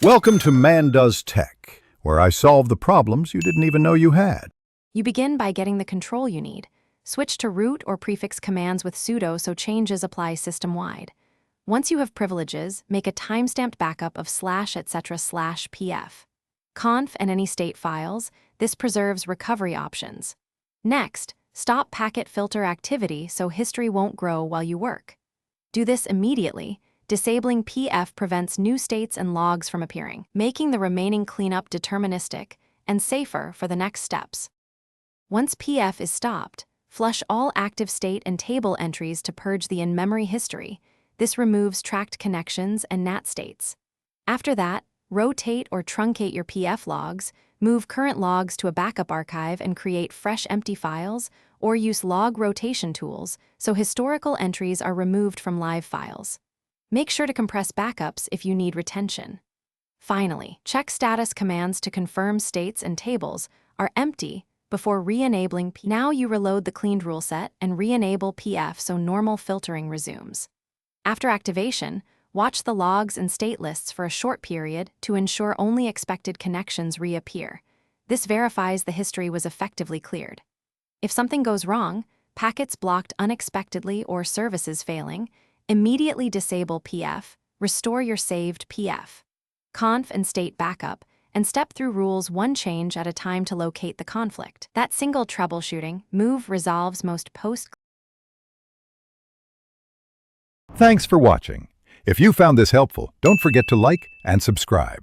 Welcome to Man Does Tech, where I solve the problems you didn't even know you had. You begin by getting the control you need. Switch to root or prefix commands with sudo so changes apply system-wide. Once you have privileges, make a timestamped backup of /etc//pf. Conf and any state files, this preserves recovery options. Next, stop packet filter activity so history won't grow while you work. Do this immediately. Disabling PF prevents new states and logs from appearing, making the remaining cleanup deterministic and safer for the next steps. Once PF is stopped, flush all active state and table entries to purge the in-memory history. This removes tracked connections and NAT states. After that, rotate or truncate your PF logs, move current logs to a backup archive and create fresh empty files, or use log rotation tools so historical entries are removed from live files. Make sure to compress backups if you need retention. Finally, check status commands to confirm states and tables are empty before re-enabling PF. Now you reload the cleaned rule set and re-enable PF so normal filtering resumes. After activation, watch the logs and state lists for a short period to ensure only expected connections reappear. This verifies the history was effectively cleared. If something goes wrong, packets blocked unexpectedly or services failing, immediately disable PF, restore your saved PF. Conf and state backup, and step through rules one change at a time to locate the conflict. That single troubleshooting move resolves most post. Thanks for watching. If you found this helpful, don't forget to like and subscribe.